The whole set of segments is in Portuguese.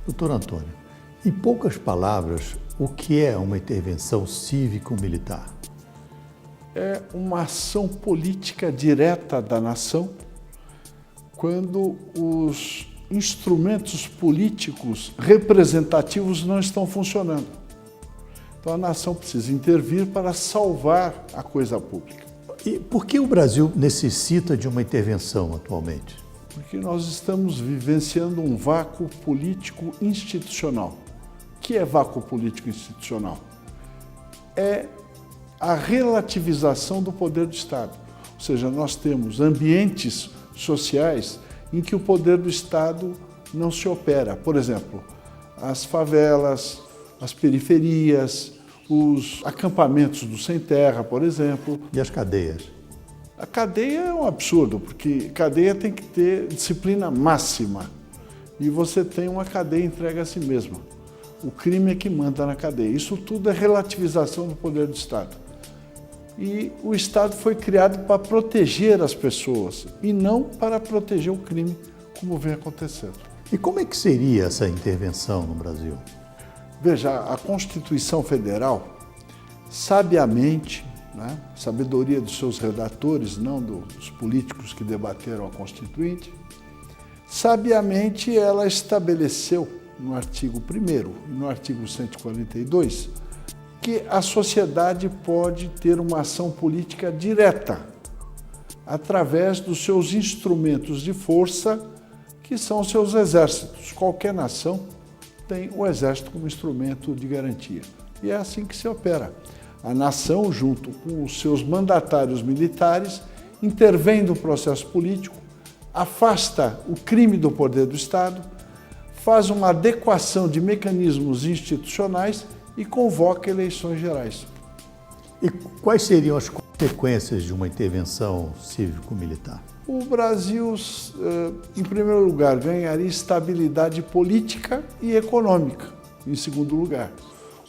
Doutor Antônio, em poucas palavras, o que é uma intervenção cívico-militar? É uma ação política direta da nação quando os instrumentos políticos representativos não estão funcionando. Então a nação precisa intervir para salvar a coisa pública. E por que o Brasil necessita de uma intervenção atualmente? Porque nós estamos vivenciando um vácuo político institucional. O que é vácuo político institucional? É a relativização do poder do Estado. Ou seja, nós temos ambientes sociais em que o poder do Estado não se opera. Por exemplo, as favelas, as periferias, os acampamentos do sem terra, por exemplo. E as cadeias? A cadeia é um absurdo, porque cadeia tem que ter disciplina máxima. E você tem uma cadeia entregue a si mesma. O crime é que manda na cadeia. Isso tudo é relativização do poder do Estado. E o Estado foi criado para proteger as pessoas e não para proteger o crime, como vem acontecendo. E como é que seria essa intervenção no Brasil? Veja, a Constituição Federal, sabiamente, sabedoria dos seus redatores, não dos políticos que debateram a Constituinte, sabiamente ela estabeleceu no artigo 1º e no artigo 142 que a sociedade pode ter uma ação política direta através dos seus instrumentos de força, que são os seus exércitos. Qualquer nação tem o exército como instrumento de garantia. E é assim que se opera. A nação, junto com os seus mandatários militares, intervém no processo político, afasta o crime do poder do Estado, faz uma adequação de mecanismos institucionais e convoca eleições gerais. E quais seriam as consequências de uma intervenção cívico-militar? O Brasil, em primeiro lugar, ganharia estabilidade política e econômica, em segundo lugar.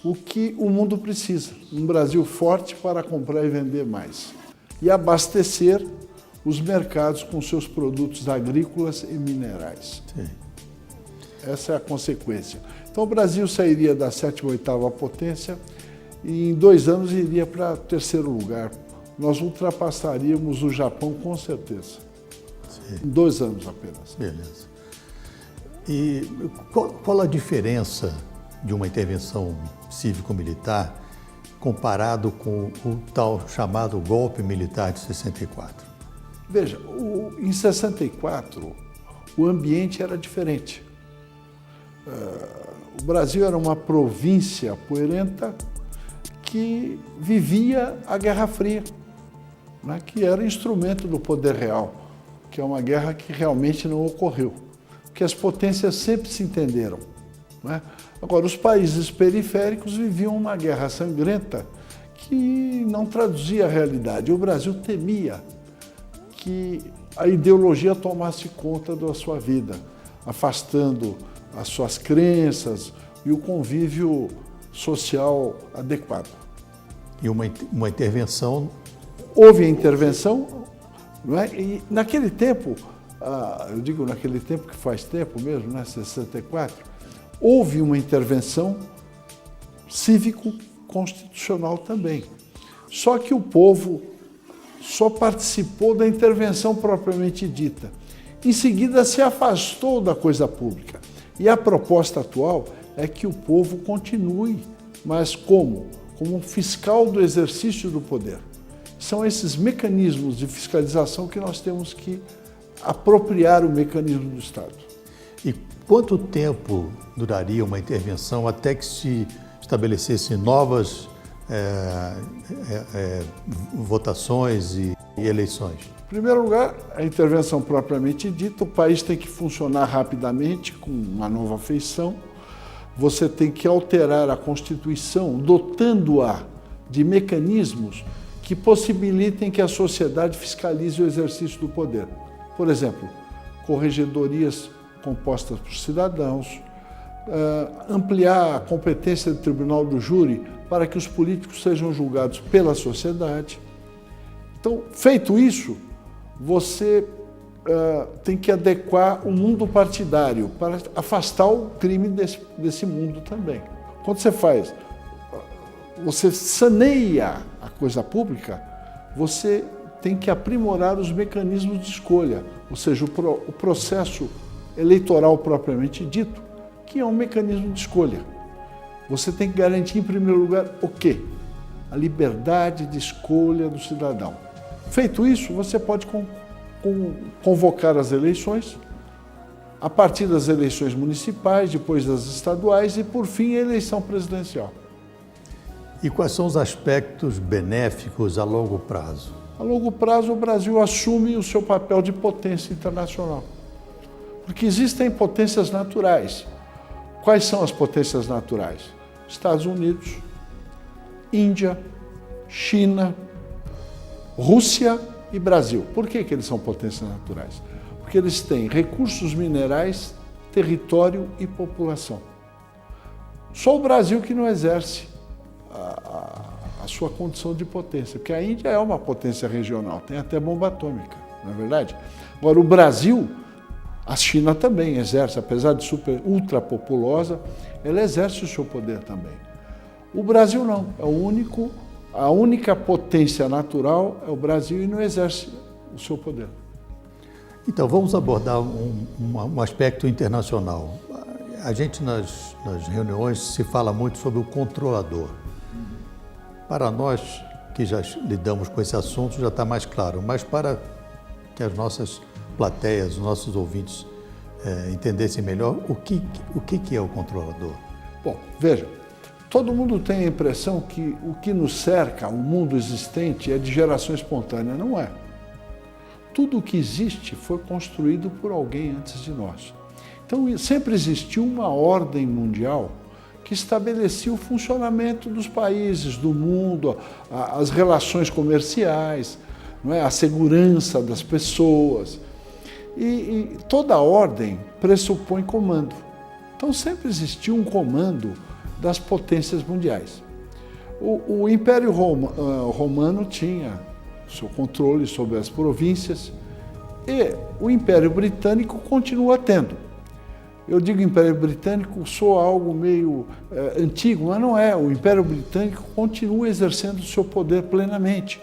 O que o mundo precisa, um Brasil forte para comprar e vender mais. E abastecer os mercados com seus produtos agrícolas e minerais. Sim. Essa é a consequência. Então o Brasil sairia da 7ª ou 8ª potência e em 2 anos iria para 3º lugar. Nós ultrapassaríamos o Japão com certeza. Sim. Em 2 anos apenas. Beleza. E qual a diferença de uma intervenção cívico-militar comparado com o tal chamado golpe militar de 64? Veja, em 64 o ambiente era diferente. O Brasil era uma província poeirenta que vivia a Guerra Fria, que era instrumento do poder real, que é uma guerra que realmente não ocorreu, que as potências sempre se entenderam. Agora, os países periféricos viviam uma guerra sangrenta que não traduzia a realidade. O Brasil temia que a ideologia tomasse conta da sua vida, afastando as suas crenças e o convívio social adequado. E uma intervenção? Houve a intervenção, e naquele tempo, eu digo naquele tempo que faz tempo mesmo, 64, houve uma intervenção cívico-constitucional também. Só que o povo só participou da intervenção propriamente dita. Em seguida, se afastou da coisa pública. E a proposta atual é que o povo continue, mas como? Como fiscal do exercício do poder. São esses mecanismos de fiscalização que nós temos que apropriar o mecanismo do Estado. E quanto tempo duraria uma intervenção até que se estabelecessem novas votações e eleições? Em primeiro lugar, a intervenção propriamente dita, o país tem que funcionar rapidamente, com uma nova feição. Você tem que alterar a Constituição, dotando-a de mecanismos que possibilitem que a sociedade fiscalize o exercício do poder. Por exemplo, corregedorias compostas por cidadãos, ampliar a competência do Tribunal do Júri para que os políticos sejam julgados pela sociedade. Então, feito isso, você tem que adequar o mundo partidário para afastar o crime desse mundo também. Quando você saneia a coisa pública, você tem que aprimorar os mecanismos de escolha, ou seja, o processo eleitoral propriamente dito, que é um mecanismo de escolha. Você tem que garantir, em primeiro lugar, o quê? A liberdade de escolha do cidadão. Feito isso, você pode convocar as eleições, a partir das eleições municipais, depois das estaduais e, por fim, a eleição presidencial. E quais são os aspectos benéficos a longo prazo? A longo prazo, o Brasil assume o seu papel de potência internacional. Porque existem potências naturais. Quais são as potências naturais? Estados Unidos, Índia, China, Rússia e Brasil. Por que eles são potências naturais? Porque eles têm recursos minerais, território e população. Só o Brasil que não exerce a sua condição de potência, porque a Índia é uma potência regional, tem até bomba atômica, não é verdade? Agora, o Brasil, a China também exerce, apesar de ultra populosa, ela exerce o seu poder também. O Brasil não, a única potência natural é o Brasil e não exerce o seu poder. Então, vamos abordar um aspecto internacional. A gente, nas reuniões, se fala muito sobre o controlador. Para nós, que já lidamos com esse assunto, já está mais claro, mas para que as nossas plateias, os nossos ouvintes entendessem melhor, o que é o controlador? Bom, veja, todo mundo tem a impressão que o que nos cerca, o mundo existente, é de geração espontânea. Não é. Tudo o que existe foi construído por alguém antes de nós. Então, sempre existiu uma ordem mundial que estabelecia o funcionamento dos países, do mundo, as relações comerciais, não é? A segurança das pessoas. E toda ordem pressupõe comando. Então, sempre existiu um comando das potências mundiais. O Império Romano tinha seu controle sobre as províncias e o Império Britânico continua tendo. Eu digo Império Britânico, soa algo meio antigo, mas não é. O Império Britânico continua exercendo o seu poder plenamente.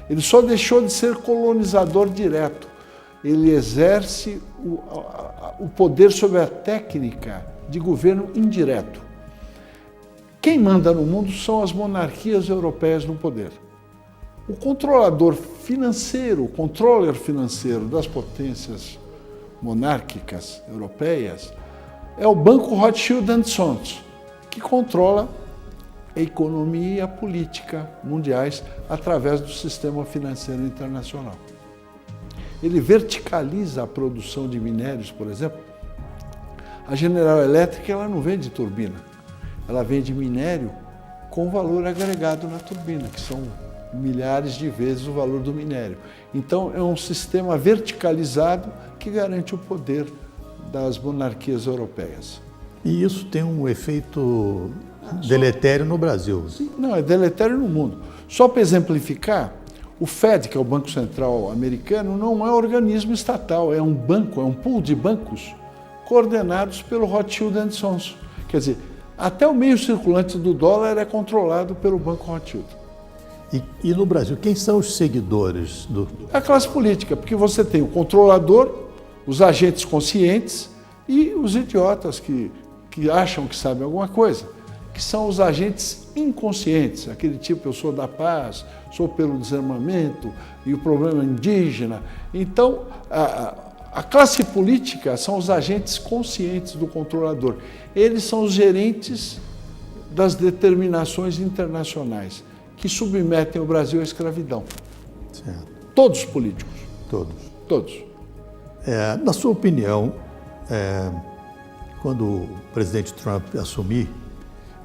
Ele só deixou de ser colonizador direto. Ele exerce o poder sobre a técnica de governo indireto. Quem manda no mundo são as monarquias europeias no poder. O controlador financeiro, o controller financeiro das potências monárquicas europeias é o Banco Rothschild & Sons, que controla a economia e a política mundiais através do sistema financeiro internacional. Ele verticaliza a produção de minérios, por exemplo. A General Electric ela não vende turbina, ela vende minério com valor agregado na turbina, que são milhares de vezes o valor do minério. Então, é um sistema verticalizado que garante o poder das monarquias europeias. E isso tem um efeito deletério no Brasil. Sim, não, é deletério no mundo. Só para exemplificar, o Fed, que é o Banco Central americano, não é um organismo estatal, é um banco, é um pool de bancos coordenados pelo Rothschild & Sons. Quer dizer, até o meio circulante do dólar é controlado pelo Banco Rothschild. E no Brasil, quem são os seguidores do... A classe política, porque você tem o controlador, os agentes conscientes e os idiotas que acham que sabem alguma coisa, que são os agentes inconscientes, aquele tipo, eu sou da paz, sou pelo desarmamento e o problema indígena. Então, a classe política são os agentes conscientes do controlador. Eles são os gerentes das determinações internacionais que submetem o Brasil à escravidão. Certo. Todos os políticos. Todos. Todos. Na sua opinião, quando o presidente Trump assumir,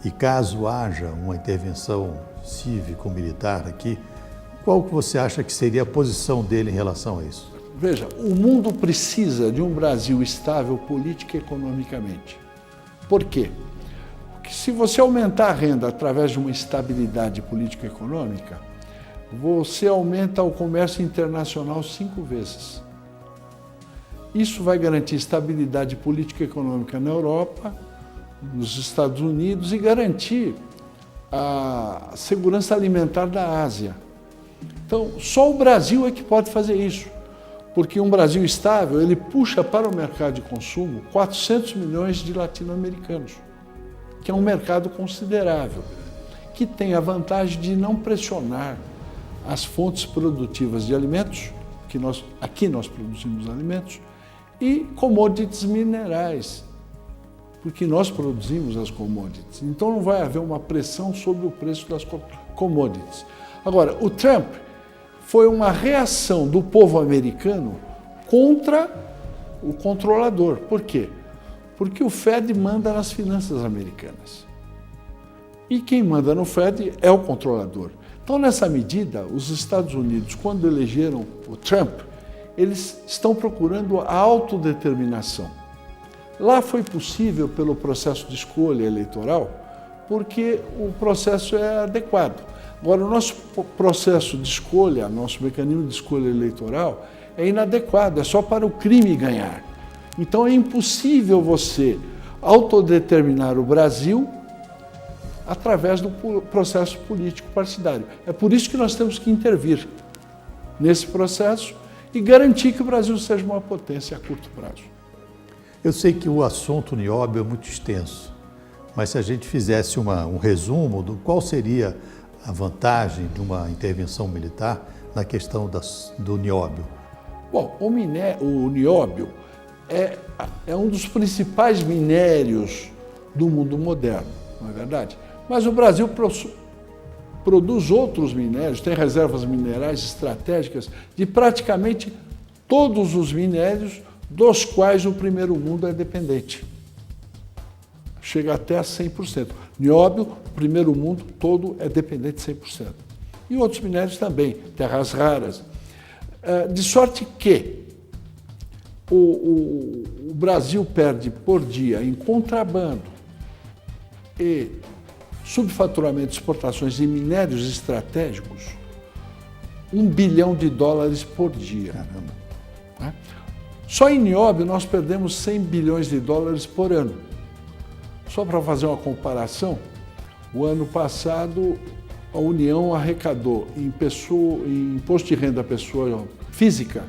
e caso haja uma intervenção cívico-militar aqui, qual que você acha que seria a posição dele em relação a isso? Veja, o mundo precisa de um Brasil estável política e economicamente. Por quê? Porque se você aumentar a renda através de uma estabilidade política e econômica, você aumenta o comércio internacional 5 vezes. Isso vai garantir estabilidade política e econômica na Europa, nos Estados Unidos e garantir a segurança alimentar da Ásia. Então, só o Brasil é que pode fazer isso, porque um Brasil estável, ele puxa para o mercado de consumo 400 milhões de latino-americanos, que é um mercado considerável, que tem a vantagem de não pressionar as fontes produtivas de alimentos, que aqui nós produzimos alimentos, e commodities minerais, porque nós produzimos as commodities. Então não vai haver uma pressão sobre o preço das commodities. Agora, o Trump foi uma reação do povo americano contra o controlador. Por quê? Porque o Fed manda nas finanças americanas. E quem manda no Fed é o controlador. Então, nessa medida, os Estados Unidos, quando elegeram o Trump, eles estão procurando a autodeterminação. Lá foi possível pelo processo de escolha eleitoral, porque o processo é adequado. Agora, o nosso processo de escolha, nosso mecanismo de escolha eleitoral é inadequado, é só para o crime ganhar. Então, é impossível você autodeterminar o Brasil através do processo político partidário. É por isso que nós temos que intervir nesse processo e garantir que o Brasil seja uma potência a curto prazo. Eu sei que o assunto nióbio é muito extenso, mas se a gente fizesse um resumo do qual seria a vantagem de uma intervenção militar na questão do nióbio. Bom, o nióbio é um dos principais minérios do mundo moderno, não é verdade? Mas o Brasil produz outros minérios, tem reservas minerais estratégicas de praticamente todos os minérios dos quais o primeiro mundo é dependente. Chega até a 100%. Nióbio, o primeiro mundo todo é dependente 100%. E outros minérios também, terras raras. De sorte que o Brasil perde por dia em contrabando e subfaturamento de exportações de minérios estratégicos, $1 bilhão por dia. Caramba. Só em nióbio nós perdemos $100 bilhões por ano. Só para fazer uma comparação, o ano passado a União arrecadou em imposto de renda à pessoa física,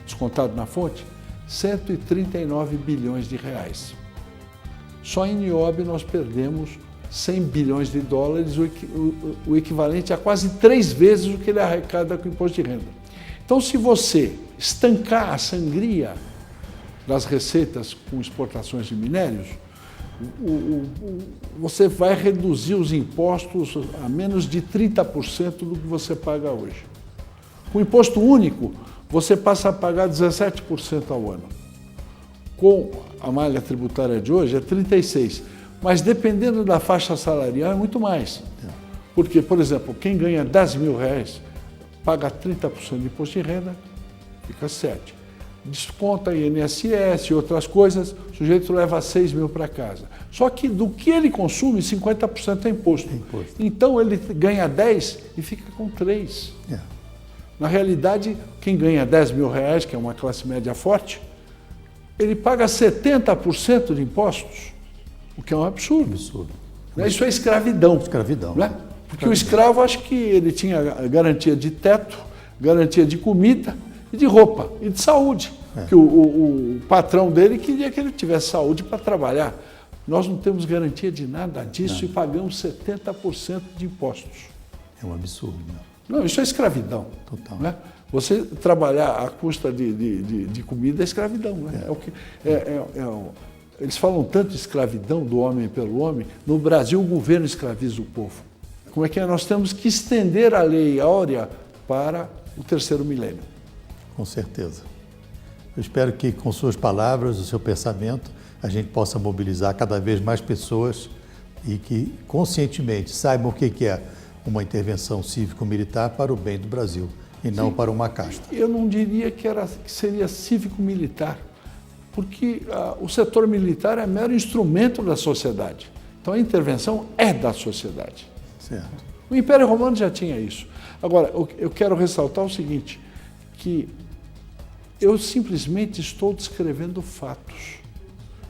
descontado na fonte, 139 bilhões de reais. Só em nióbio nós perdemos $100 bilhões, o equivalente a quase 3 vezes o que ele arrecada com o imposto de renda. Então, se você estancar a sangria das receitas com exportações de minérios, você vai reduzir os impostos a menos de 30% do que você paga hoje. Com o imposto único, você passa a pagar 17% ao ano. Com a malha tributária de hoje, é 36%. Mas dependendo da faixa salarial, é muito mais. Porque, por exemplo, quem ganha R$10 mil paga 30% de imposto de renda, fica 7%. Desconta INSS e outras coisas, o sujeito leva 6 mil para casa. Só que do que ele consome, 50% é imposto. Então ele ganha 10 e fica com 3. Na realidade, quem ganha R$10 mil, que é uma classe média forte, ele paga 70% de impostos, o que é um absurdo. Isso é escravidão. Né? Porque o escravo, acho que ele tinha garantia de teto, garantia de comida, e de roupa e de saúde, que o patrão dele queria que ele tivesse saúde para trabalhar. Nós não temos garantia de nada disso e pagamos 70% de impostos. É um absurdo. Não, isso é escravidão. Total. Né? Você trabalhar à custa de comida é escravidão. Né? Eles falam tanto de escravidão do homem pelo homem. No Brasil, o governo escraviza o povo. Como é que é? Nós temos que estender a lei áurea para o terceiro milênio. Com certeza. Eu espero que, com suas palavras, o seu pensamento, a gente possa mobilizar cada vez mais pessoas e que, conscientemente, saibam o que é uma intervenção cívico-militar para o bem do Brasil e não para uma casta. Eu não diria que seria cívico-militar, porque o setor militar é mero instrumento da sociedade. Então, a intervenção é da sociedade. Certo. O Império Romano já tinha isso. Agora, eu quero ressaltar o seguinte, que Eu simplesmente estou descrevendo fatos.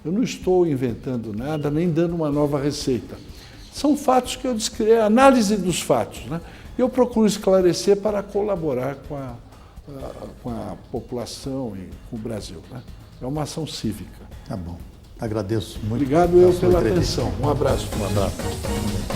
Eu não estou inventando nada, nem dando uma nova receita. São fatos que eu descrevo, análise dos fatos, né? Eu procuro esclarecer para colaborar com a população e com o Brasil, né? É uma ação cívica. Tá bom. Agradeço muito. Obrigado eu pela atenção. Um abraço. Um abraço.